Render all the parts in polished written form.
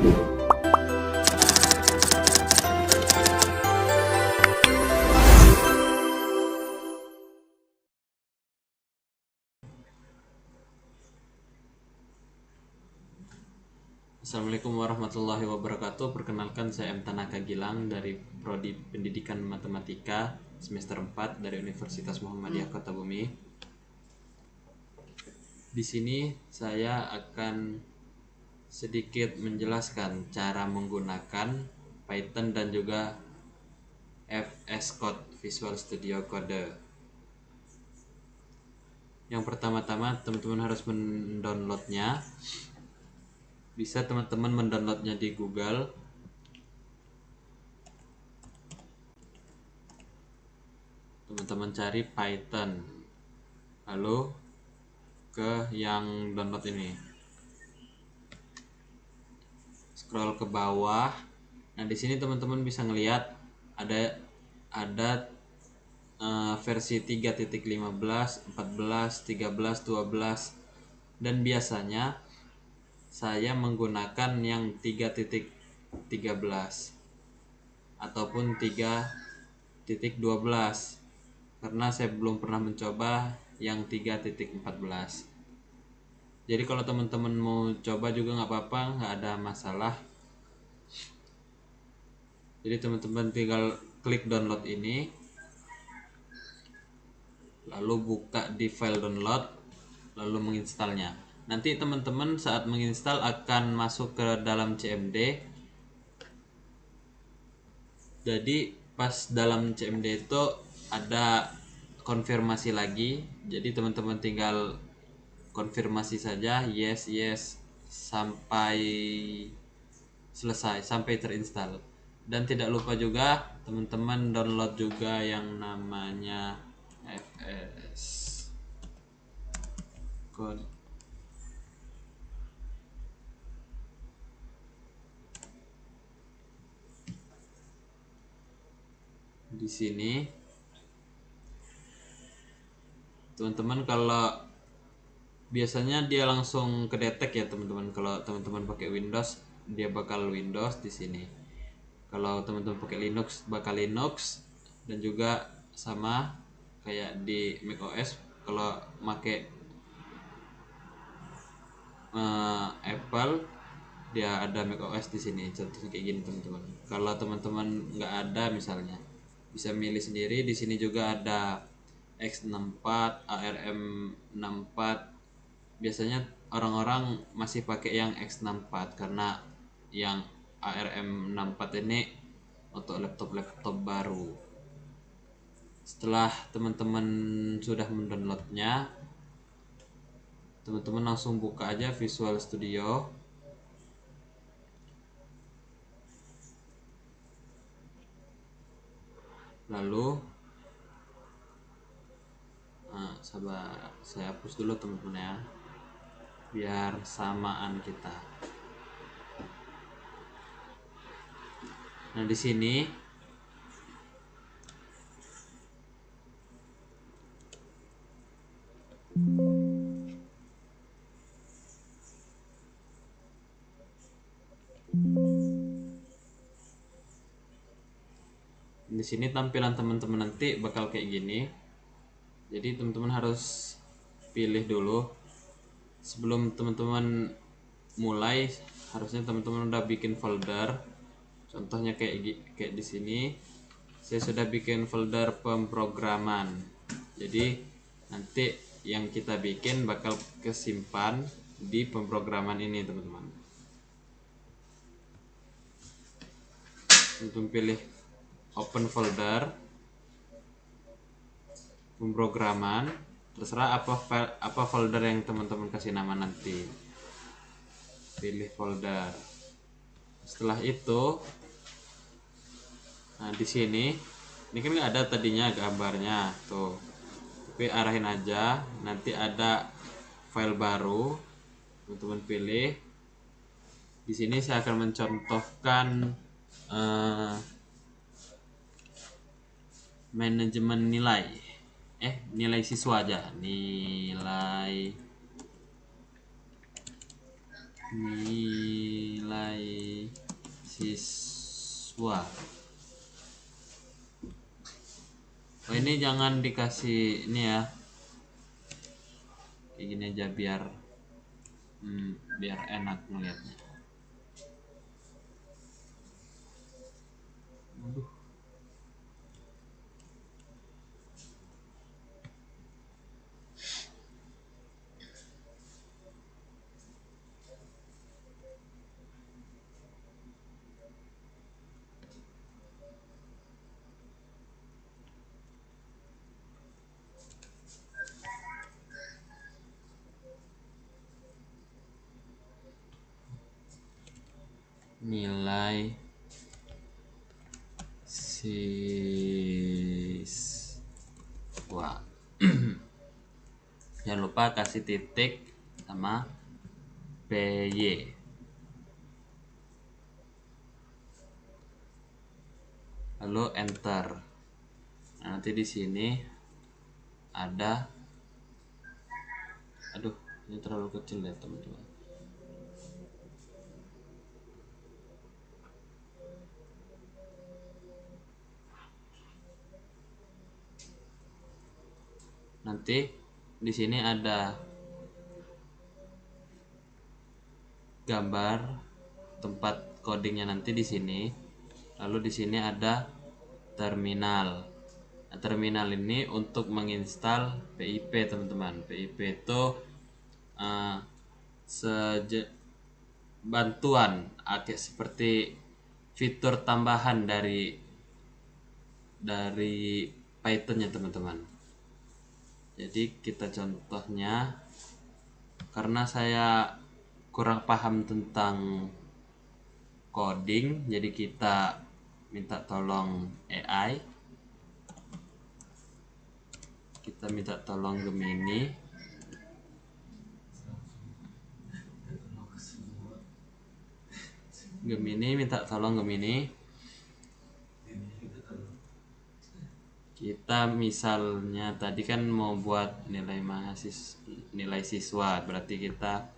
Assalamualaikum warahmatullahi wabarakatuh. Perkenalkan, saya M. Tanaka Gilang dari Prodi Pendidikan Matematika semester 4 dari Universitas Muhammadiyah Kota Bumi. Di sini saya akan sedikit menjelaskan cara menggunakan Python dan juga VS Code, Visual Studio Code. Yang pertama-tama teman-teman harus mendownloadnya. Bisa teman-teman mendownloadnya di Google. Teman-teman cari Python, lalu ke yang download ini, scroll ke bawah. Nah, di sini teman-teman bisa ngelihat ada versi 3.15, 14, 13, 12, dan biasanya saya menggunakan yang 3.13 ataupun 3.12 karena saya belum pernah mencoba yang 3.14. Jadi kalau teman-teman mau coba juga nggak apa-apa, nggak ada masalah. Jadi teman-teman tinggal klik download ini, lalu buka di file download, lalu menginstalnya. Nanti teman-teman saat menginstal akan masuk ke dalam CMD. Jadi pas dalam CMD itu ada konfirmasi lagi. Jadi teman-teman tinggal konfirmasi saja yes sampai selesai, sampai terinstall. Dan tidak lupa juga teman-teman download juga yang namanya VS Code. Di sini teman-teman kalau biasanya dia langsung kedetek ya teman-teman. Kalau teman-teman pakai Windows dia bakal Windows di sini. Kalau teman-teman pakai Linux bakal Linux, dan juga sama kayak di macOS. Kalau pakai Apple dia ada macOS di sini. Contohnya kayak gini teman-teman. Kalau teman-teman nggak ada misalnya, bisa milih sendiri. Di sini juga ada X64, ARM64. Biasanya orang-orang masih pakai yang X64 karena yang ARM64 ini untuk laptop-laptop baru. Setelah teman-teman sudah mendownloadnya, teman-teman langsung buka aja Visual Studio. Lalu sabar, saya hapus dulu teman-teman ya, biar samaan kita. Nah, di sini tampilan teman-teman nanti bakal kayak gini. Jadi teman-teman harus pilih dulu. Sebelum teman-teman mulai, harusnya teman-teman udah bikin folder. Contohnya kayak di sini. Saya sudah bikin folder pemrograman. Jadi nanti yang kita bikin bakal kesimpan di pemrograman ini teman-teman. Untuk pilih open folder pemrograman, terserah apa folder yang teman-teman kasih nama nanti. Pilih folder. Setelah itu, nah di sini ini kan nggak ada tadinya gambarnya tuh, tapi arahin aja, nanti ada file baru, teman-teman pilih. Di sini saya akan mencontohkan manajemen nilai siswa aja, nilai siswa. Oh, ini jangan dikasih ini ya, kayak gini aja biar biar enak ngeliatnya. Aduh. Nilai siswa. Jangan lupa kasih titik sama PY. Lalu enter. Nah, nanti di sini ada, aduh, ini terlalu kecil ya teman-teman. Nanti di sini ada gambar tempat codingnya nanti di sini. Lalu di sini ada terminal. Nah, terminal ini untuk menginstal PIP teman-teman. PIP itu bantuan seperti fitur tambahan dari Python ya teman-teman. Jadi kita contohnya, karena saya kurang paham tentang coding, jadi kita minta tolong AI. Kita minta tolong Gemini. Minta tolong Gemini. Kita misalnya tadi kan mau buat nilai siswa, berarti kita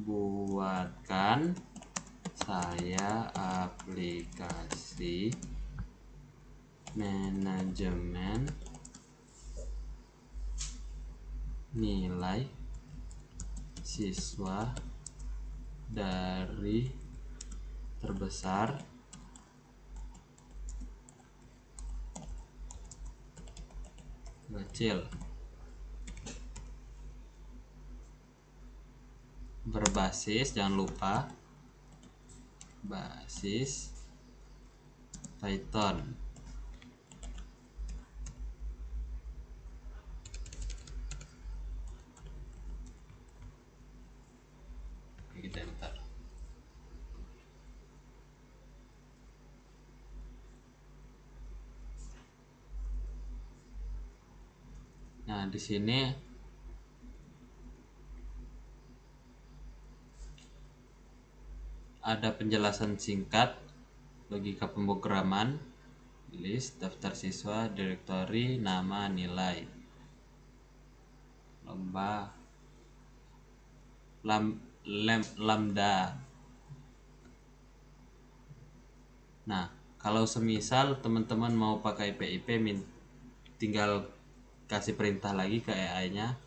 buatkan saya aplikasi manajemen nilai siswa dari terbesar kecil, berbasis, jangan lupa basis Python. Kita enter. Nah, di sini ada penjelasan singkat, logika pemrograman, list, daftar siswa, direktori, nama, nilai, lomba, lambda. Nah, kalau semisal teman-teman mau pakai PIP, tinggal kasih perintah lagi ke AI-nya.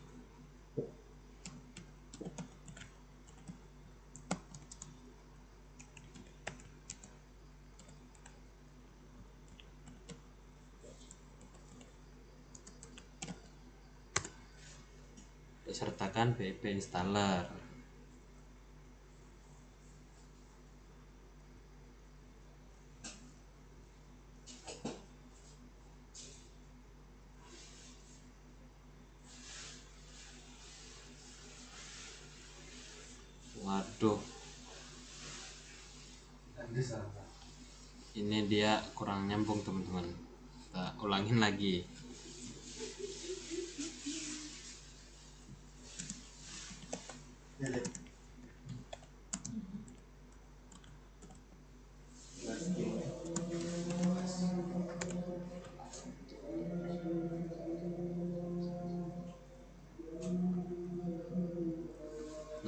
Sertakan PIP installer. Waduh, ini dia kurang nyambung teman-teman. Kita ulangin lagi.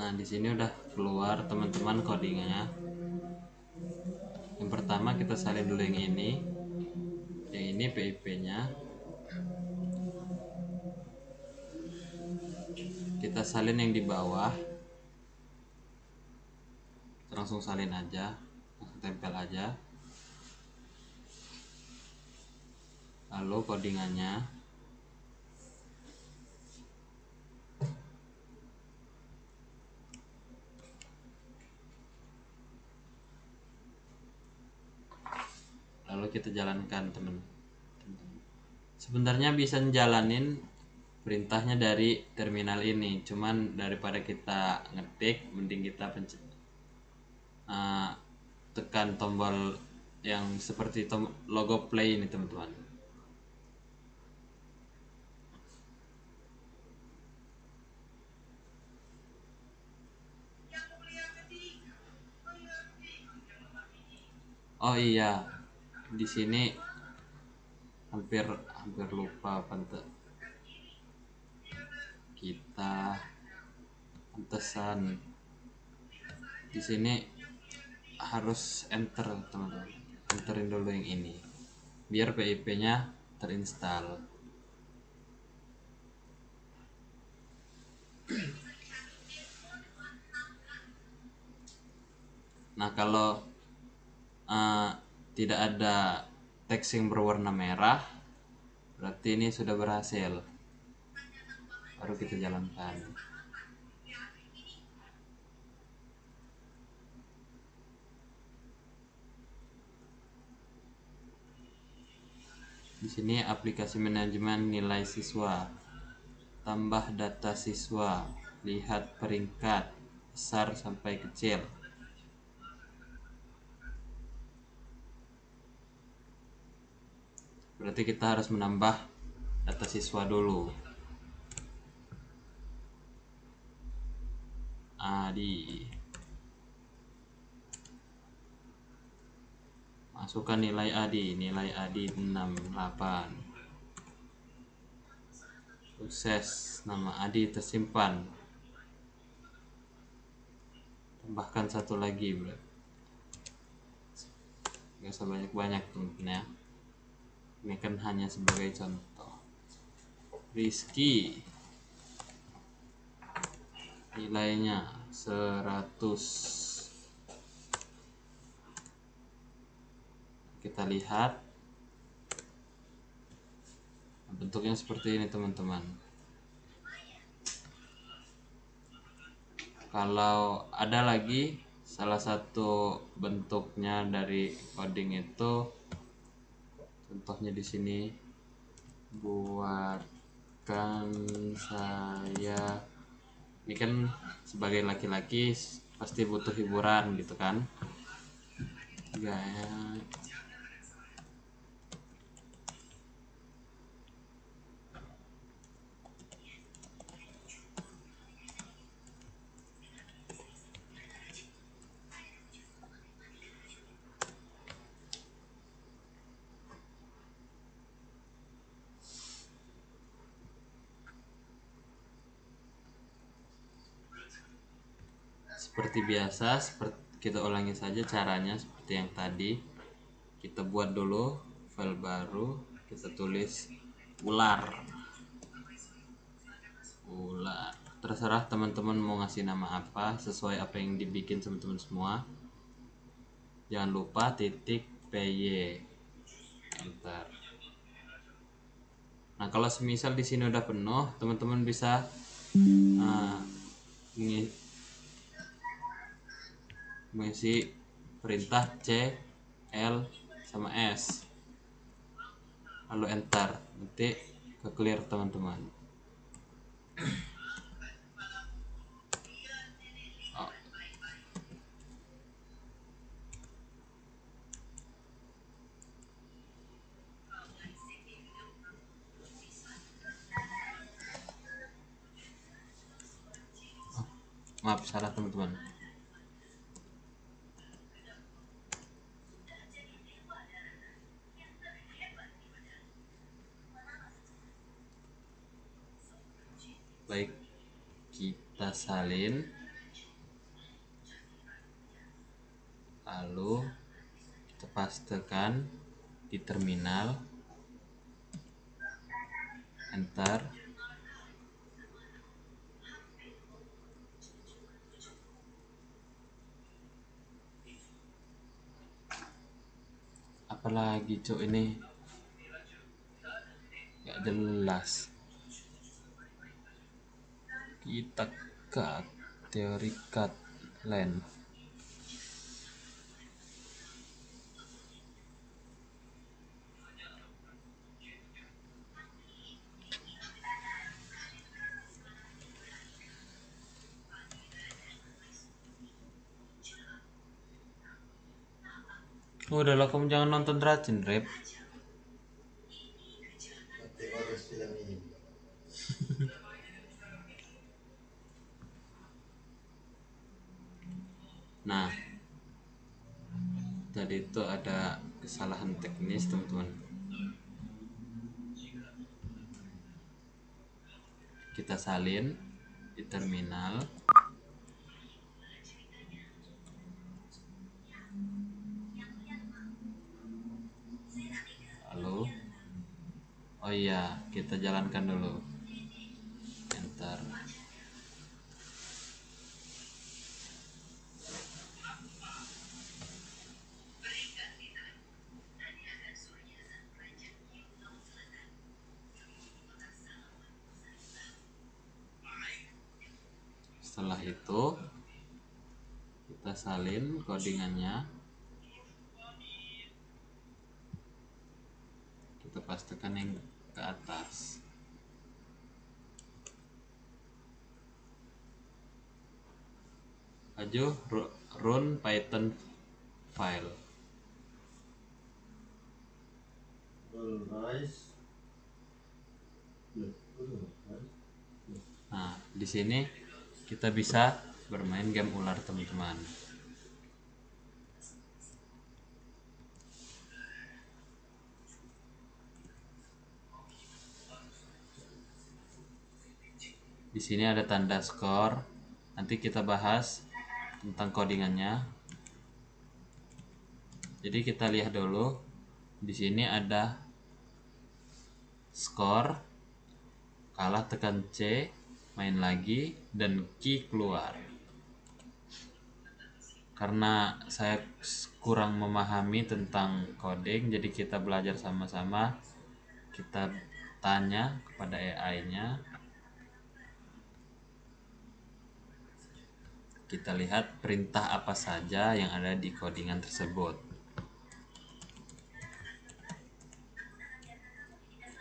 Nah, di sini udah keluar teman-teman codingnya. Yang pertama kita salin dulu yang ini PIP nya kita salin yang di bawah, kita langsung salin aja, langsung tempel aja. Lalu codingannya lalu kita jalankan teman. Sebenarnya bisa jalanin perintahnya dari terminal ini, cuman daripada kita ngetik mending kita tekan tombol yang seperti logo play ini teman-teman. Oh iya, di sini hampir lupa kita pantesan di sini harus enter teman-teman, enterin dulu yang ini biar PIP nya terinstall. Nah kalau tidak ada teks yang berwarna merah berarti ini sudah berhasil, baru kita jalankan. Di sini aplikasi manajemen nilai siswa, tambah data siswa, lihat peringkat besar sampai kecil. Berarti kita harus menambah data siswa dulu. Adi, masukkan nilai Adi 68. Sukses, nama Adi tersimpan. Tambahkan satu lagi bro, gak usah banyak-banyak teman-teman ya, ini kan hanya sebagai contoh. Rizky nilainya 100. Kita lihat bentuknya seperti ini teman-teman. Kalau ada lagi salah satu bentuknya dari coding itu, contohnya di sini, buatkan saya, ini kan sebagai laki-laki pasti butuh hiburan gitu kan, gaya seperti biasa. Kita ulangi saja caranya seperti yang tadi. Kita buat dulu file baru, kita tulis ular. Terserah teman-teman mau ngasih nama apa, sesuai apa yang dibikin teman-teman semua. Jangan lupa titik py, enter. Nah kalau semisal di sini udah penuh, teman-teman bisa mengisi perintah C, L, sama S, lalu enter, nanti ke clear teman-teman. Maaf salah teman-teman. Baik, kita salin, lalu kita pastekan di terminal, enter. Apalagi cok, ini gak jelas. Kita cut teori cut line. Udah lah, kamu jangan nonton Racin Rep. Nah, tadi itu ada kesalahan teknis teman-teman. Kita salin di terminal. Lalu, oh iya, kita jalankan dulu. Enter. Setelah itu kita salin codingannya, kita pastikan yang ke atas. Maju run Python file. Nah, di sini kita bisa bermain game ular teman-teman. Di sini ada tanda skor. Nanti kita bahas tentang codingannya. Jadi kita lihat dulu. Di sini ada skor, kalah tekan C, main lagi, dan key keluar. Karena saya kurang memahami tentang coding, jadi kita belajar sama-sama. Kita tanya kepada AI-nya. Kita lihat perintah apa saja yang ada di codingan tersebut.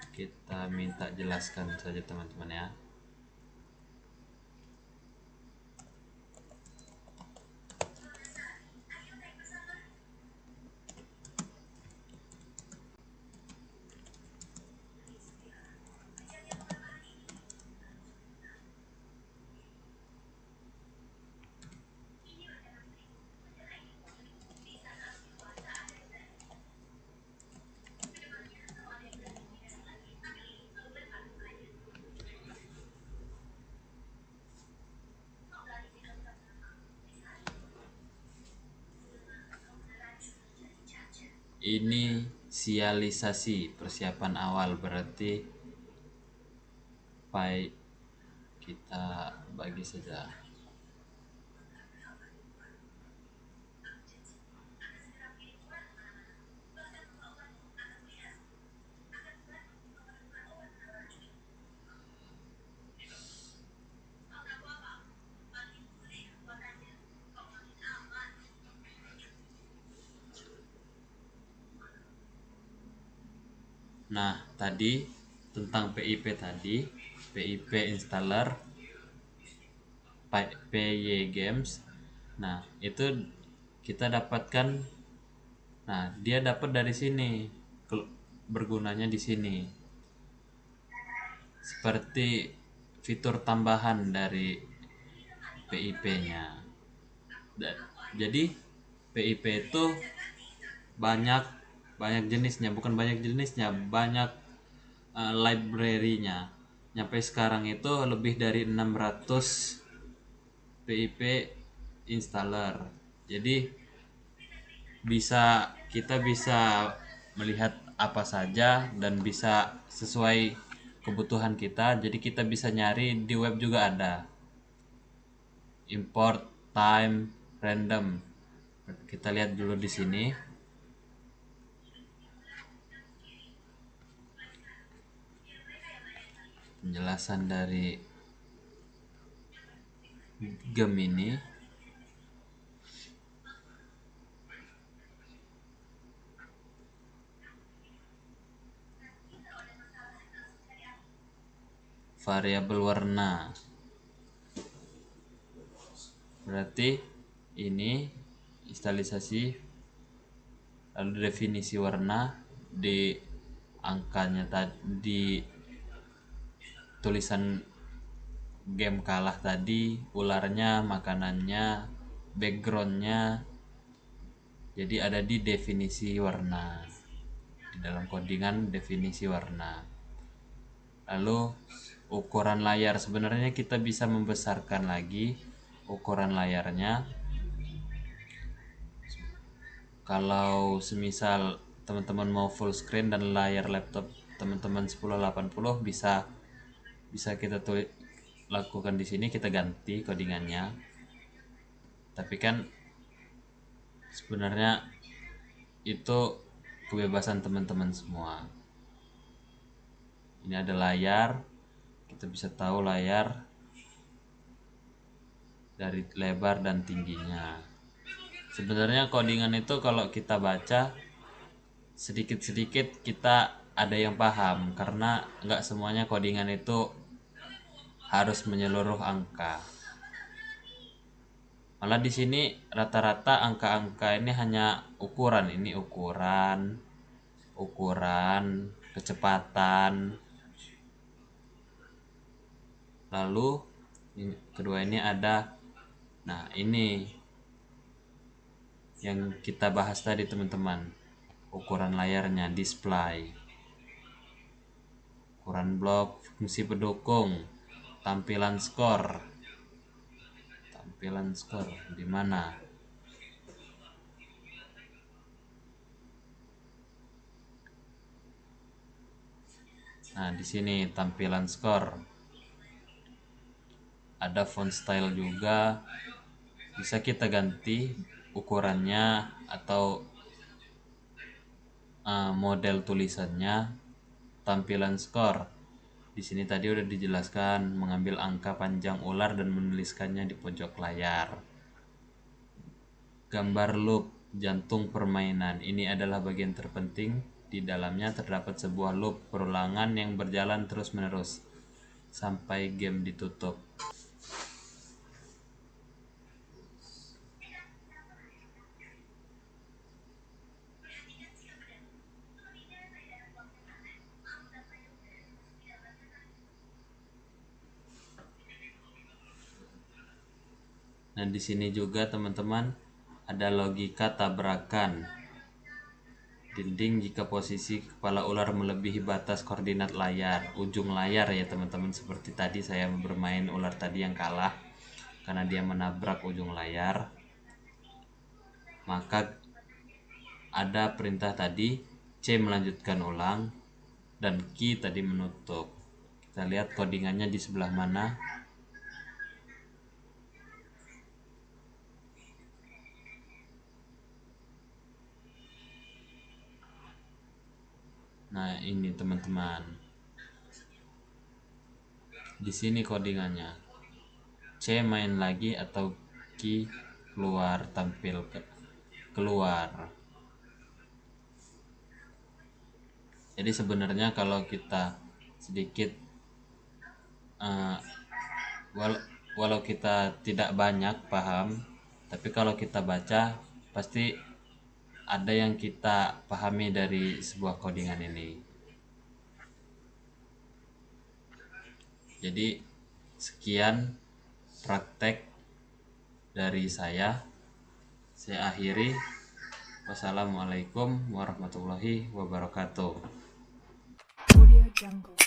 Kita minta jelaskan saja teman-teman ya. Inisialisasi persiapan awal, berarti file kita bagi saja. Nah, tadi tentang PIP tadi, PIP installer PY Games. Nah, itu kita dapatkan. Nah, dia dapat dari sini. Bergunanya di sini. Seperti fitur tambahan dari PIP-nya. Jadi PIP itu banyak jenisnya, bukan banyak jenisnya, banyak library-nya. Nyampe sekarang itu lebih dari 600 PIP installer. Jadi kita bisa melihat apa saja dan bisa sesuai kebutuhan kita. Jadi kita bisa nyari di web juga ada. Import time random. Kita lihat dulu di sini. Penjelasan dari game ini. Variabel warna. Berarti ini instalisasi, lalu definisi warna di angkanya tadi, tulisan game kalah tadi, ularnya, makanannya, backgroundnya. Jadi ada di definisi warna, di dalam codingan definisi warna. Lalu ukuran layar, sebenarnya kita bisa membesarkan lagi ukuran layarnya. Kalau semisal teman-teman mau full screen dan layar laptop teman-teman 1080, bisa kita lakukan di sini, kita ganti codingannya. Tapi kan sebenarnya itu kebebasan teman-teman semua. Ini ada layar, kita bisa tahu layar dari lebar dan tingginya. Sebenarnya codingan itu kalau kita baca sedikit-sedikit kita ada yang paham, karena nggak semuanya codingan itu harus menyeluruh angka. Malah di sini rata-rata angka-angka ini hanya ukuran. Ini ukuran kecepatan. Lalu kedua ini ada, nah ini yang kita bahas tadi teman-teman, ukuran layarnya, display, ukuran blok, fungsi pendukung, tampilan skor di mana? Nah, di sini tampilan skor. Ada font style juga. Bisa kita ganti ukurannya atau model tulisannya. Tampilan skor. Di sini tadi udah dijelaskan, mengambil angka panjang ular dan menuliskannya di pojok layar. Gambar loop, jantung permainan. Ini adalah bagian terpenting. Di dalamnya terdapat sebuah loop perulangan yang berjalan terus-menerus sampai game ditutup. Nah, di sini juga teman-teman ada logika tabrakan dinding jika posisi kepala ular melebihi batas koordinat layar, ujung layar ya teman-teman. Seperti tadi saya bermain ular tadi yang kalah karena dia menabrak ujung layar. Maka ada perintah tadi, C melanjutkan ulang dan Q tadi menutup. Kita lihat codingannya di sebelah mana. Nah, ini teman-teman. Di sini codingannya. C main lagi atau Q keluar, tampil keluar. Jadi sebenarnya kalau kita sedikit walau kita tidak banyak paham, tapi kalau kita baca pasti ada yang kita pahami dari sebuah codingan ini. Jadi sekian praktek dari saya akhiri. Wassalamualaikum warahmatullahi wabarakatuh. Audio Jungle.